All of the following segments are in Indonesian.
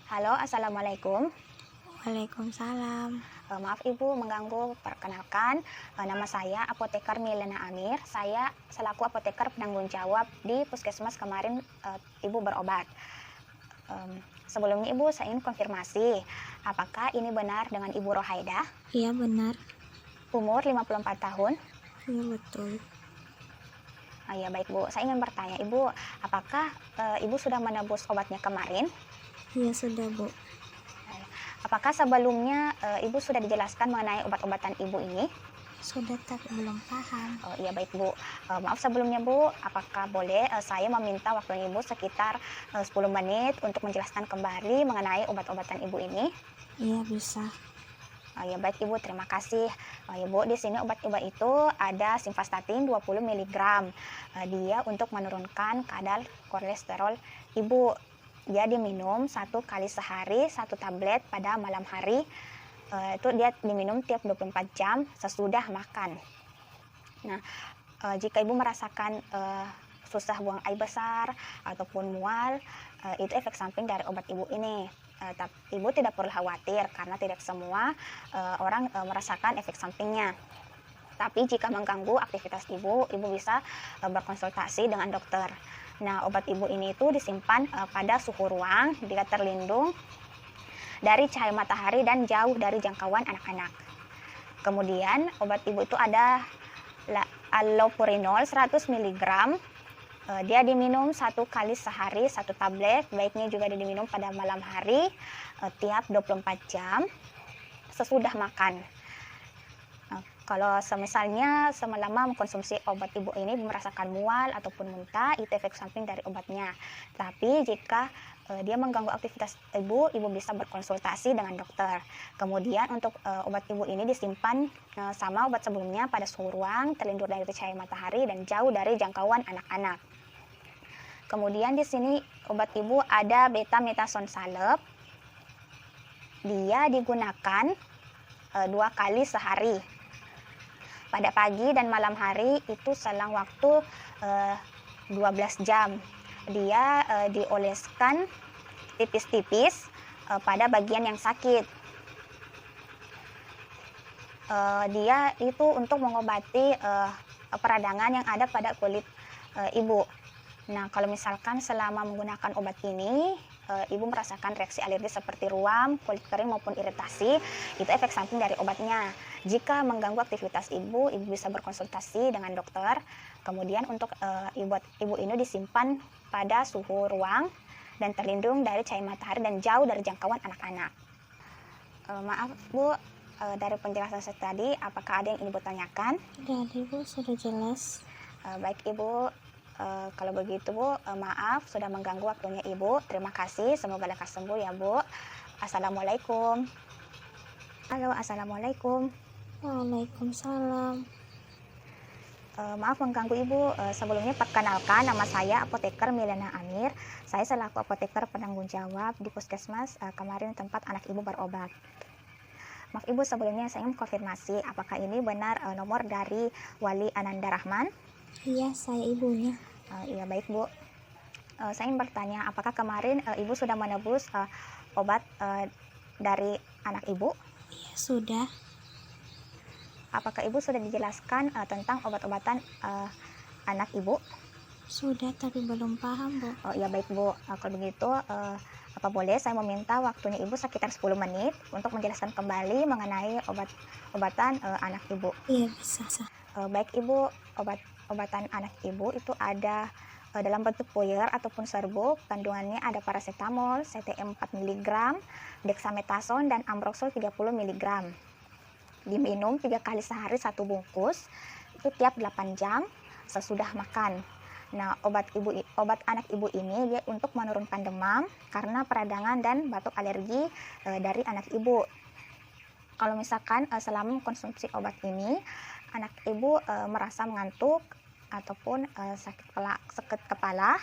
Halo, assalamualaikum. Waalaikumsalam. Maaf Ibu mengganggu. Perkenalkan, nama saya Apoteker Milena Amir. Saya selaku apoteker penanggung jawab di puskesmas kemarin Ibu berobat. Sebelumnya Ibu, saya ingin konfirmasi, apakah ini benar dengan Ibu Rohaidah, Iya benar. umur 54 tahun? Iya betul. Ya baik Bu, saya ingin bertanya Ibu, apakah Ibu sudah menebus obatnya kemarin? Iya sudah Bu. Apakah sebelumnya Ibu sudah dijelaskan mengenai obat-obatan Ibu ini? Sudah tapi belum paham. Oh iya baik Bu. Maaf sebelumnya Bu, apakah boleh saya meminta waktunya Ibu sekitar 10 menit untuk menjelaskan kembali mengenai obat-obatan Ibu ini? Iya bisa. Ya baik Ibu, terima kasih. Ya Bu, di sini obat-obat itu ada simvastatin 20 mg. Dia untuk menurunkan kadar kolesterol Ibu. Dia diminum 1 kali sehari, 1 tablet pada malam hari. Itu dia diminum tiap 24 jam sesudah makan. Nah, jika Ibu merasakan susah buang air besar ataupun mual, itu efek samping dari obat Ibu ini. Tapi Ibu tidak perlu khawatir karena tidak semua orang merasakan efek sampingnya. Tapi jika mengganggu aktivitas Ibu, Ibu bisa berkonsultasi dengan dokter. Nah, obat Ibu ini itu disimpan pada suhu ruang, dia terlindung dari cahaya matahari dan jauh dari jangkauan anak-anak. Kemudian obat Ibu itu ada allopurinol 100 mg. Dia diminum 1 kali sehari, 1 tablet. Baiknya juga dia diminum pada malam hari tiap 24 jam sesudah makan. Kalau misalnya semalaman mengkonsumsi obat Ibu ini merasakan mual ataupun muntah, itu efek samping dari obatnya. Tapi jika dia mengganggu aktivitas Ibu, Ibu bisa berkonsultasi dengan dokter. Kemudian untuk obat Ibu ini disimpan sama obat sebelumnya pada suhu ruang, terlindung dari cahaya matahari dan jauh dari jangkauan anak-anak. Kemudian di sini obat Ibu ada betamethasone salep. Dia digunakan 2 kali sehari. Pada pagi dan malam hari itu selang waktu 12 jam. Dia dioleskan tipis-tipis pada bagian yang sakit. Dia itu untuk mengobati peradangan yang ada pada kulit Ibu. Nah, kalau misalkan selama menggunakan obat ini, Ibu merasakan reaksi alergi seperti ruam, kulit kering maupun iritasi, itu efek samping dari obatnya. Jika mengganggu aktivitas Ibu, Ibu bisa berkonsultasi dengan dokter. Kemudian untuk Ibu ini disimpan pada suhu ruang dan terlindung dari cahaya matahari dan jauh dari jangkauan anak-anak. Maaf Bu, dari penjelasan saya tadi, apakah ada yang Ibu tanyakan? Tidak Ibu, sudah jelas. Baik Ibu, kalau begitu Bu, maaf sudah mengganggu waktunya Ibu. Terima kasih, semoga lekas sembuh ya Bu. Assalamualaikum. Halo, assalamualaikum. Waalaikumsalam. Maaf mengganggu Ibu. Sebelumnya perkenalkan, nama saya Apoteker Milena Amir. Saya selaku apoteker penanggung jawab di puskesmas kemarin tempat anak Ibu berobat. Maaf Ibu, sebelumnya saya ingin konfirmasi apakah ini benar nomor dari Wali Ananda Rahman? Iya, saya ibunya. Iya baik Bu. Saya ingin bertanya, apakah kemarin Ibu sudah menebus obat dari anak Ibu? Iya sudah. Apakah Ibu sudah dijelaskan tentang obat-obatan anak Ibu? Sudah tapi belum paham Bu. Oh iya baik Bu. Kalau begitu apa boleh saya meminta waktunya Ibu sekitar 10 menit untuk menjelaskan kembali mengenai obat-obatan anak Ibu. Iya bisa sah. Baik Ibu, obatan anak Ibu itu ada dalam bentuk puyer ataupun serbuk. Kandungannya ada paracetamol, CTM 4 mg, dexamethasone dan ambroxol 30 mg. Diminum 3 kali sehari 1 bungkus, itu tiap 8 jam sesudah makan. Nah, obat anak Ibu ini dia untuk menurunkan demam karena peradangan dan batuk alergi dari anak Ibu. Kalau misalkan selama mengkonsumsi obat ini, anak Ibu merasa mengantuk ataupun sakit kepala,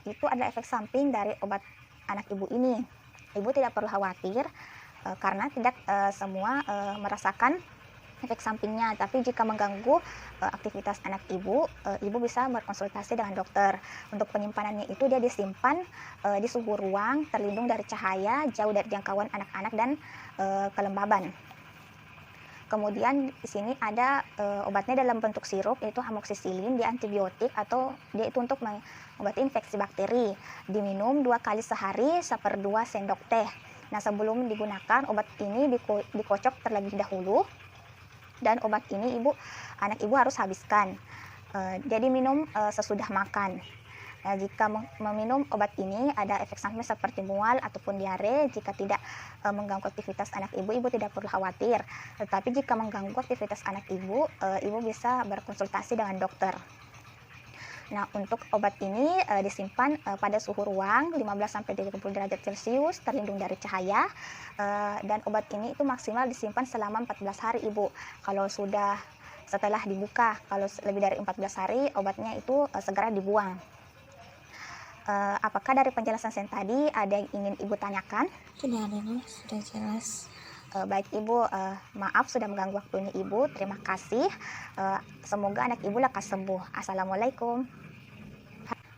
itu adalah efek samping dari obat anak Ibu ini. Ibu tidak perlu khawatir karena tidak semua merasakan efek sampingnya. Tapi jika mengganggu aktivitas anak ibu, ibu bisa berkonsultasi dengan dokter. Untuk penyimpanannya itu dia disimpan di suhu ruang, terlindung dari cahaya, jauh dari jangkauan anak-anak dan kelembaban. Kemudian di sini ada obatnya dalam bentuk sirup, yaitu amoksisilin. Dia antibiotik atau dia itu untuk mengobati infeksi bakteri. Diminum 2 kali sehari 1/2 sendok teh. Nah, sebelum digunakan obat ini dikocok terlebih dahulu, dan obat ini anak ibu harus habiskan. Jadi minum sesudah makan. Nah, jika meminum obat ini ada efek samping seperti mual ataupun diare. Jika tidak mengganggu aktivitas anak ibu, ibu tidak perlu khawatir. Tetapi jika mengganggu aktivitas anak ibu, ibu bisa berkonsultasi dengan dokter. Nah, untuk obat ini disimpan pada suhu ruang 15-30 derajat Celcius, terlindung dari cahaya, dan obat ini itu maksimal disimpan selama 14 hari ibu. Kalau sudah setelah dibuka, kalau lebih dari 14 hari, obatnya itu segera dibuang. Apakah dari penjelasan saya tadi ada yang ingin ibu tanyakan? Sudah ada Bu, sudah jelas. Baik ibu, maaf sudah mengganggu waktunya ibu. Terima kasih. Semoga anak ibu lekas sembuh. Assalamualaikum.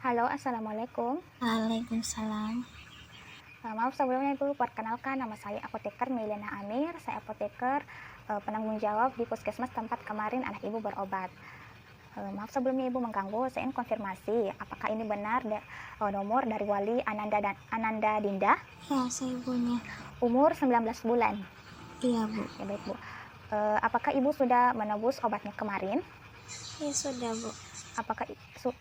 Halo, assalamualaikum. Waalaikumsalam. Maaf sebelumnya ibu, perkenalkan nama saya apoteker Milena Amir. Saya apoteker penanggung jawab di puskesmas tempat kemarin anak ibu berobat. Maaf sebelumnya ibu mengganggu. Saya ingin konfirmasi apakah ini benar nomor dari Wali Ananda Dinda, Ya, saya ibunya. umur 19 bulan. Iya Bu. Ya baik bu. Apakah ibu sudah menebus obatnya kemarin? Ya sudah Bu. Apakah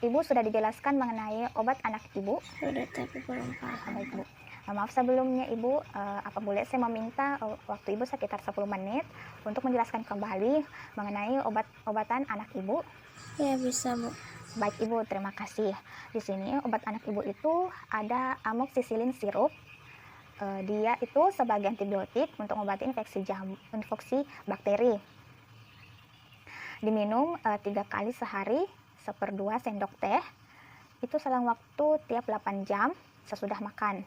ibu sudah dijelaskan mengenai obat anak ibu? Sudah tapi belum paham. Baik bu. Maaf sebelumnya ibu, apa boleh saya meminta waktu ibu sekitar 10 menit untuk menjelaskan kembali mengenai obat-obatan anak ibu? Ya bisa Bu. Baik ibu, terima kasih. Di sini obat anak ibu itu ada amoksisilin sirup. Dia itu sebagai antibiotik untuk mengobati infeksi bakteri. Diminum 3 kali sehari 1/2 sendok teh. Itu selang waktu tiap 8 jam sesudah makan.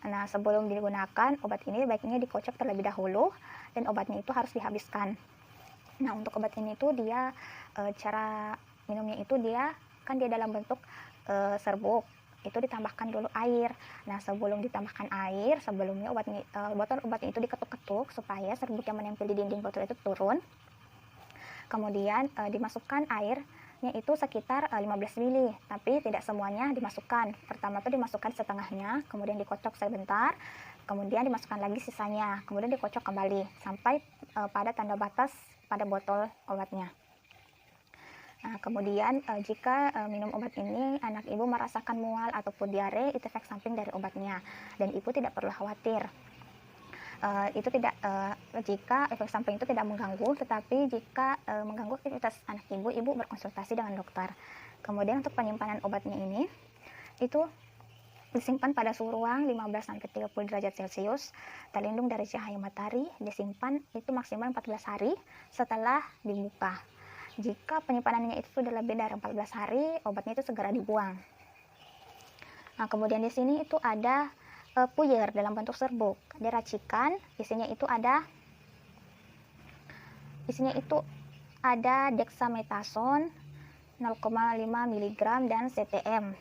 Nah, sebelum digunakan obat ini baiknya dikocok terlebih dahulu dan obatnya itu harus dihabiskan. Nah, untuk obat ini tuh dia cara minumnya itu dia dalam bentuk serbuk. Itu ditambahkan dulu air. Nah, sebelum ditambahkan air, sebelumnya botol obatnya itu diketuk-ketuk supaya serbuk yang menempel di dinding botol itu turun. Kemudian dimasukkan airnya itu sekitar 15 ml, tapi tidak semuanya dimasukkan. Pertama tuh dimasukkan setengahnya, kemudian dikocok sebentar, kemudian dimasukkan lagi sisanya, kemudian dikocok kembali sampai pada tanda batas pada botol obatnya. Nah, kemudian jika minum obat ini anak ibu merasakan mual ataupun diare, itu efek samping dari obatnya dan ibu tidak perlu khawatir. Jika efek samping itu tidak mengganggu, tetapi jika mengganggu aktivitas anak ibu, ibu berkonsultasi dengan dokter. Kemudian untuk penyimpanan obatnya ini itu disimpan pada suhu ruang 15-30 derajat Celcius, terlindung dari cahaya matahari, disimpan itu maksimal 14 hari setelah dibuka. Jika penyimpanannya itu sudah lebih dari 14 hari, obatnya itu segera dibuang. Nah, kemudian di sini itu ada puyer dalam bentuk serbuk. Diracikan, isinya itu ada dexamethasone 0,5 mg dan CTM.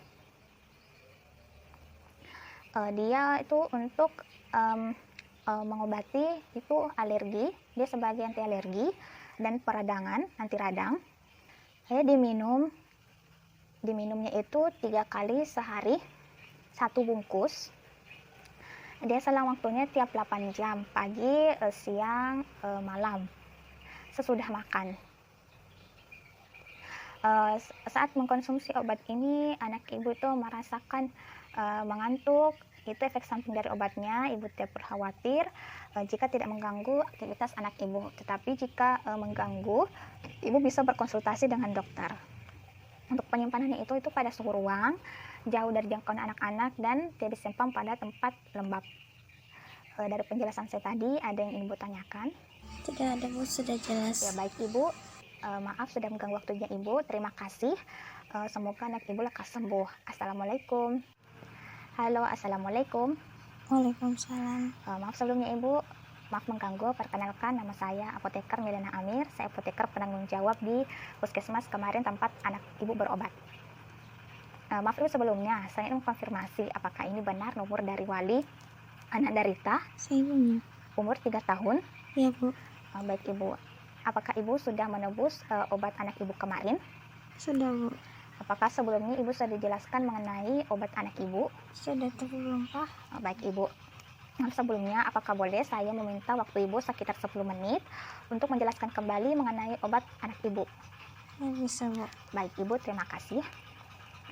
Dia itu untuk mengobati itu alergi, dia sebagai anti alergi dan peradangan, anti radang. Diminumnya itu 3 kali sehari 1 bungkus. Dia selang waktunya tiap 8 jam, pagi, siang, malam, sesudah makan. Saat mengkonsumsi obat ini, anak ibu itu merasakan mengantuk. Itu efek samping dari obatnya. Ibu tidak perlu khawatir jika tidak mengganggu aktivitas anak ibu. Tetapi jika mengganggu, ibu bisa berkonsultasi dengan dokter. Untuk penyimpanannya itu pada suhu ruang, jauh dari jangkauan anak-anak, dan tidak disimpan pada tempat lembab. Dari penjelasan saya tadi, ada yang ingin ibu tanyakan? Tidak ada Bu, sudah jelas. Ya baik ibu, maaf sudah mengganggu waktunya ibu. Terima kasih. Semoga anak ibu lekas sembuh. Assalamualaikum. Halo, assalamualaikum. Waalaikumsalam. Maaf sebelumnya ibu, Maaf mengganggu, perkenalkan nama saya Apoteker Milena Amir. Saya apoteker penanggung jawab di Puskesmas kemarin tempat anak ibu berobat. Maaf ibu, sebelumnya saya ingin mengkonfirmasi apakah ini benar nomor dari Wali anak Darita, Saya ibunya. umur 3 tahun. Iya bu. Baik ibu, apakah ibu sudah menebus obat anak ibu kemarin? Sudah bu. Apakah sebelumnya ibu sudah dijelaskan mengenai obat anak ibu? Sudah tapi belum paham. Baik ibu. Sebelumnya, apakah boleh saya meminta waktu ibu sekitar 10 menit untuk menjelaskan kembali mengenai obat anak ibu? Ya bisa bu. Baik ibu, terima kasih.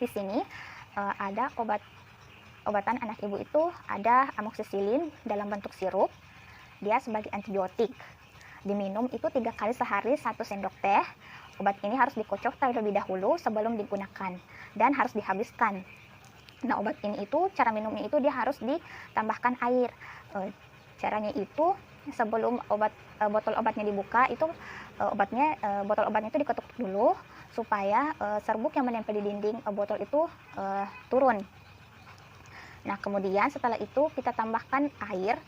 Di sini ada obatan anak ibu itu ada amoxicillin dalam bentuk sirup. Dia sebagai antibiotik. Diminum itu 3 kali sehari 1 sendok teh. Obat ini harus dikocok terlebih dahulu sebelum digunakan dan harus dihabiskan. Nah, obat ini itu cara minumnya itu dia harus ditambahkan air. Caranya itu sebelum botol obatnya dibuka itu botol obatnya itu diketuk dulu supaya serbuk yang menempel di dinding botol itu turun. Nah, kemudian setelah itu kita tambahkan air.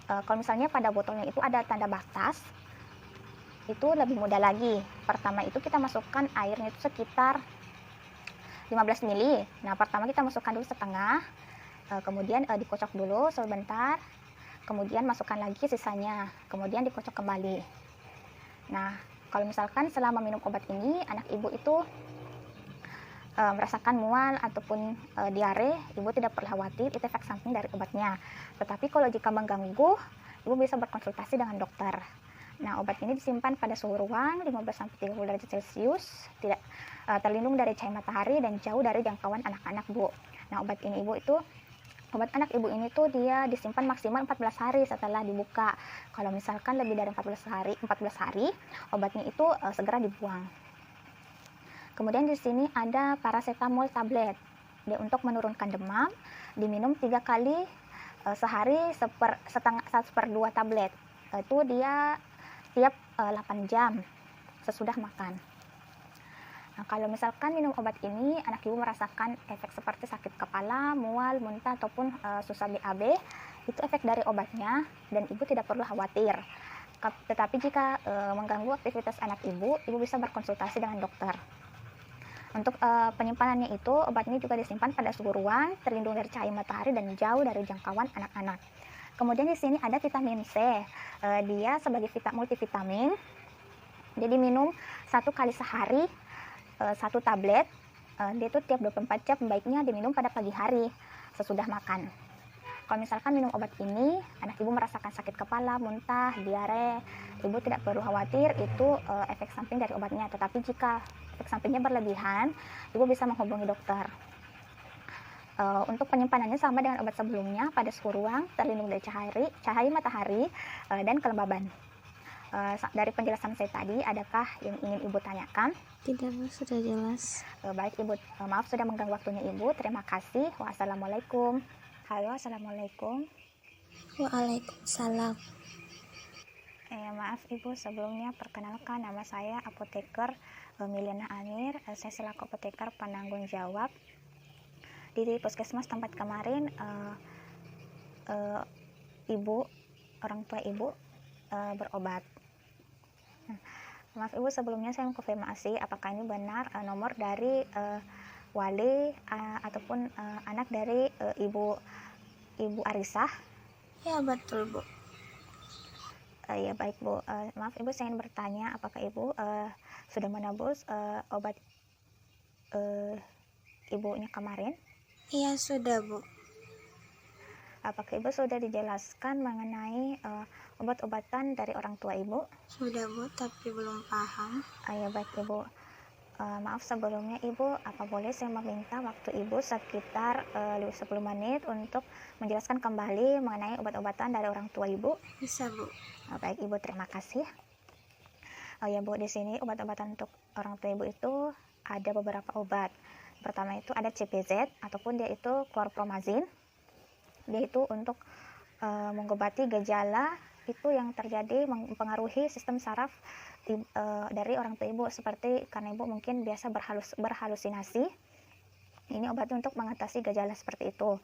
Kalau misalnya pada botolnya itu ada tanda batas, itu lebih mudah lagi. Pertama itu kita masukkan airnya itu sekitar 15 ml. Nah, pertama kita masukkan dulu setengah, kemudian dikocok dulu sebentar, kemudian masukkan lagi sisanya, kemudian dikocok kembali. Nah, kalau misalkan selama minum obat ini anak ibu itu merasakan mual ataupun diare, ibu tidak perlu khawatir, itu efek samping dari obatnya. Tetapi kalau jika mengganggu, ibu bisa berkonsultasi dengan dokter. Nah, obat ini disimpan pada suhu ruang 15-30 derajat Celcius, tidak terlindung dari cahaya matahari dan jauh dari jangkauan anak-anak, Bu. Nah, obat anak ibu ini tuh dia disimpan maksimal 14 hari setelah dibuka. Kalau misalkan lebih dari 14 hari, obatnya itu segera dibuang. Kemudian di sini ada paracetamol tablet. Dia untuk menurunkan demam, diminum 3 kali sehari 1/2 tablet. Itu dia tiap 8 jam sesudah makan. Nah, kalau misalkan minum obat ini anak ibu merasakan efek seperti sakit kepala, mual, muntah ataupun susah BAB, itu efek dari obatnya dan ibu tidak perlu khawatir. Tetapi jika mengganggu aktivitas anak ibu bisa berkonsultasi dengan dokter. Untuk penyimpanannya itu obat ini juga disimpan pada suhu ruang, terlindung dari cahaya matahari dan jauh dari jangkauan anak-anak. Kemudian di sini ada vitamin C. Dia sebagai multivitamin. Jadi minum 1 kali sehari 1 tablet. Dia itu tiap 24 jam, baiknya diminum pada pagi hari sesudah makan. Kalau misalkan minum obat ini anak ibu merasakan sakit kepala, muntah, diare, ibu tidak perlu khawatir, itu efek samping dari obatnya. Tetapi jika efek sampingnya berlebihan, ibu bisa menghubungi dokter. Untuk penyimpanannya sama dengan obat sebelumnya, pada suhu ruang, terlindung dari cahaya matahari dan kelembaban. Dari penjelasan saya tadi, adakah yang ingin ibu tanyakan? Tidak bu, sudah jelas. Baik ibu, maaf sudah mengganggu waktunya ibu. Terima kasih. Wassalamualaikum. Halo, assalamualaikum. Waalaikumsalam. Maaf ibu, sebelumnya perkenalkan nama saya apoteker Milena Amir. Saya selaku apoteker penanggung jawab di puskesmas tempat kemarin orang tua ibu berobat. Maaf ibu, sebelumnya saya mengkonfirmasi apakah ini benar nomor dari wali ataupun anak dari ibu Arisah. Ya betul bu. Ya baik bu, maaf ibu, saya ingin bertanya apakah ibu sudah menebus obat ibunya kemarin? Iya sudah bu. Apakah ibu sudah dijelaskan mengenai obat-obatan dari orang tua ibu? Sudah bu, tapi belum paham. Ya baik ibu, maaf sebelumnya ibu, apa boleh saya meminta waktu ibu sekitar 10 menit untuk menjelaskan kembali mengenai obat-obatan dari orang tua ibu? Bisa bu. Baik ibu, terima kasih. Ya bu, di sini obat-obatan untuk orang tua ibu itu ada beberapa obat. Pertama itu ada CPZ ataupun dia itu chlorpromazine. Dia itu untuk mengobati gejala itu yang terjadi mempengaruhi sistem saraf dari orang tua ibu, seperti karena ibu mungkin biasa berhalusinasi. Ini obat untuk mengatasi gejala seperti itu.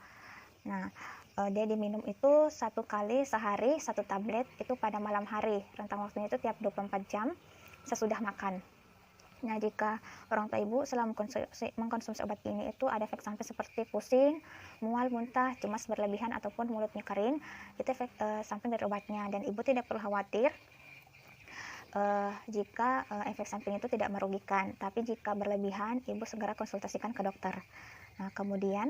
Nah, Dia diminum itu 1 kali sehari 1 tablet itu pada malam hari. Rentang waktunya itu tiap 24 jam sesudah makan. Nah, jika orang tua ibu selama mengkonsumsi obat ini itu ada efek samping seperti pusing, mual, muntah, cemas berlebihan ataupun mulutnya kering, itu efek samping dari obatnya, dan ibu tidak perlu khawatir jika efek samping itu tidak merugikan. Tapi jika berlebihan, ibu segera konsultasikan ke dokter. Nah, kemudian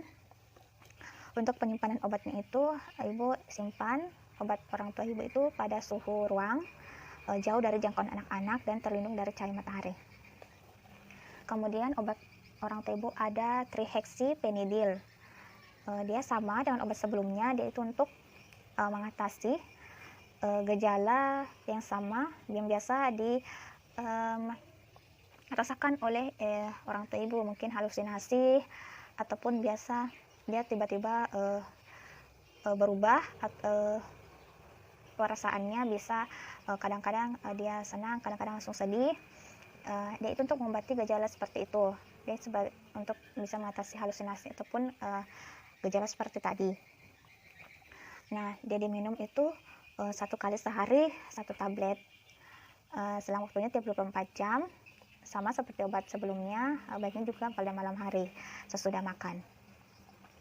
untuk penyimpanan obatnya itu, ibu simpan obat orang tua ibu itu pada suhu ruang jauh dari jangkauan anak-anak dan terlindung dari cahaya matahari. Kemudian obat orang tua ibu ada trihexyphenidyl. Dia sama dengan obat sebelumnya, dia itu untuk mengatasi gejala yang sama yang biasa dirasakan oleh orang tua ibu, mungkin halusinasi ataupun biasa dia tiba-tiba berubah atau perasaannya bisa kadang-kadang dia senang, kadang-kadang langsung sedih. Dia itu untuk mengobati gejala seperti itu. Dia untuk bisa mengatasi halusinasi ataupun gejala seperti tadi. Nah, dia diminum itu 1 kali sehari 1 tablet. Selang waktunya tiap 24 jam, sama seperti obat sebelumnya. Obatnya juga pada malam hari sesudah makan.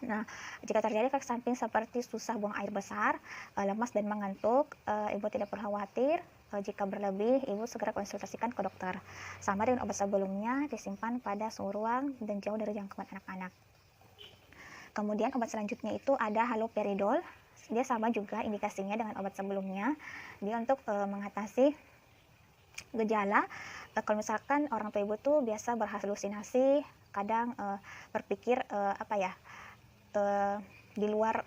Nah, jika terjadi efek samping seperti susah buang air besar, lemas dan mengantuk, ibu tidak perlu khawatir. Jika berlebih, ibu segera konsultasikan ke dokter. Sama dengan obat sebelumnya, disimpan pada suhu ruang dan jauh dari jangkauan anak-anak. Kemudian obat selanjutnya itu ada haloperidol. Dia sama juga indikasinya dengan obat sebelumnya. Dia untuk mengatasi gejala kalau misalkan orang tua ibu tuh biasa berhalusinasi, kadang berpikir di luar,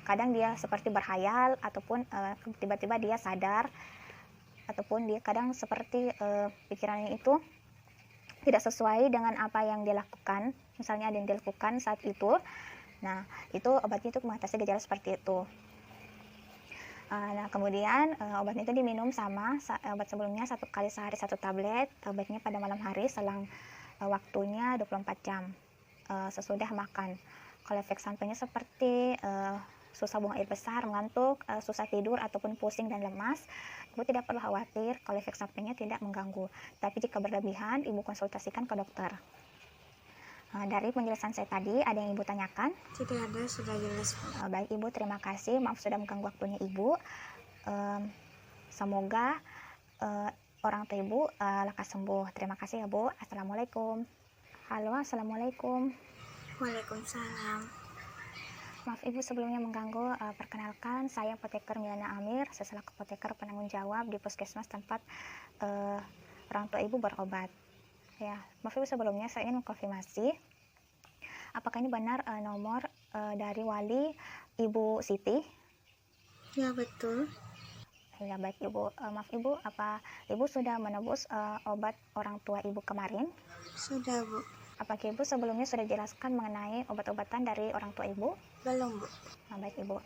kadang dia seperti berhayal ataupun tiba-tiba dia sadar, ataupun dia kadang seperti pikirannya itu tidak sesuai dengan apa yang dia lakukan, misalnya ada yang dia lakukan saat itu. Nah, itu obatnya itu mengatasi gejala seperti itu. Nah, kemudian obatnya itu diminum sama obat sebelumnya 1 kali sehari 1 tablet. Obatnya pada malam hari selang waktunya 24 jam sesudah makan. Kalau efek sampingnya seperti susah buang air besar, mengantuk, susah tidur ataupun pusing dan lemas, ibu tidak perlu khawatir kalau efek sampingnya tidak mengganggu. Tapi jika berlebihan, ibu konsultasikan ke dokter. Dari penjelasan saya tadi, ada yang ibu tanyakan? Tidak ada, sudah jelas, Bu. Baik ibu, terima kasih. Maaf sudah mengganggu waktunya ibu. Semoga orang tua ibu lekas sembuh. Terima kasih ya Bu. Assalamualaikum. Halo, assalamualaikum. Waalaikumsalam. Maaf ibu sebelumnya mengganggu. Perkenalkan, saya apoteker Milana Amir, saya selaku apoteker penanggung jawab di puskesmas tempat orang tua ibu berobat. Ya, maaf ibu sebelumnya saya ingin mengkonfirmasi, apakah ini benar nomor dari wali Ibu Siti? Ya, betul. Ya baik ibu. Maaf ibu, apa ibu sudah menebus obat orang tua ibu kemarin? Sudah, Bu. Apakah ibu sebelumnya sudah jelaskan mengenai obat-obatan dari orang tua ibu? Belum, Bu. Nah, baik ibu.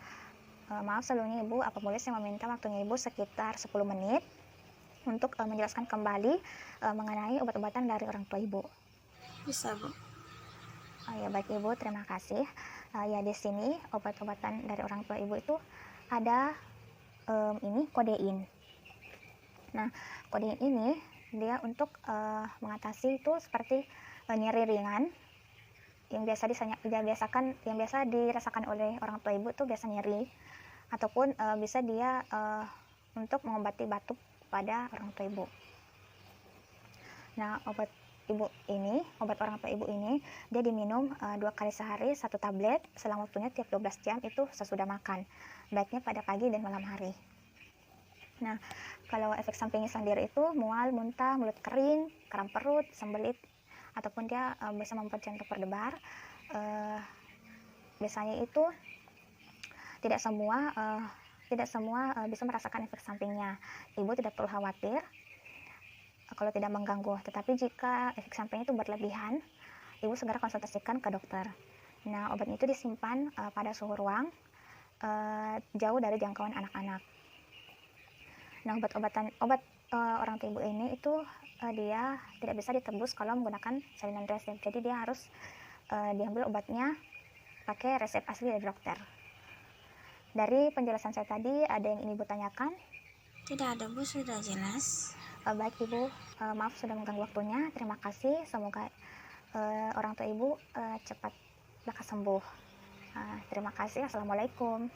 Maaf sebelumnya ibu, apa boleh saya meminta waktunya ibu sekitar 10 menit untuk menjelaskan kembali mengenai obat-obatan dari orang tua ibu? Bisa, Bu. Ya baik ibu, terima kasih. Ya di sini obat-obatan dari orang tua ibu itu ada ini kodein. Nah, kodein ini dia untuk mengatasi itu seperti nyeri ringan yang biasa dirasakan oleh orang tua ibu tuh biasa nyeri, ataupun bisa dia untuk mengobati batuk pada orang tua ibu. Nah, obat orang tua ibu ini dia diminum 2 kali sehari 1 tablet, selang waktunya tiap 12 jam itu sesudah makan, baiknya pada pagi dan malam hari. Nah, kalau efek sampingnya sendiri itu mual, muntah, mulut kering, kram perut, sembelit, ataupun dia bisa membuat jantung berdebar. Biasanya itu tidak semua bisa merasakan efek sampingnya. Ibu tidak perlu khawatir kalau tidak mengganggu, tetapi jika efek sampingnya itu berlebihan, ibu segera konsultasikan ke dokter. Nah, obat itu disimpan pada suhu ruang jauh dari jangkauan anak-anak. Nah, obat orang tua ibu ini itu dia tidak bisa ditebus kalau menggunakan salinan resep. Jadi dia harus diambil obatnya pakai resep asli dari dokter. Dari penjelasan saya tadi, ada yang ingin Ibu tanyakan? Tidak ada Bu, sudah jelas. Baik Ibu, maaf sudah mengganggu waktunya. Terima kasih. Semoga orang tua Ibu cepat lekas sembuh. Terima kasih. Assalamualaikum.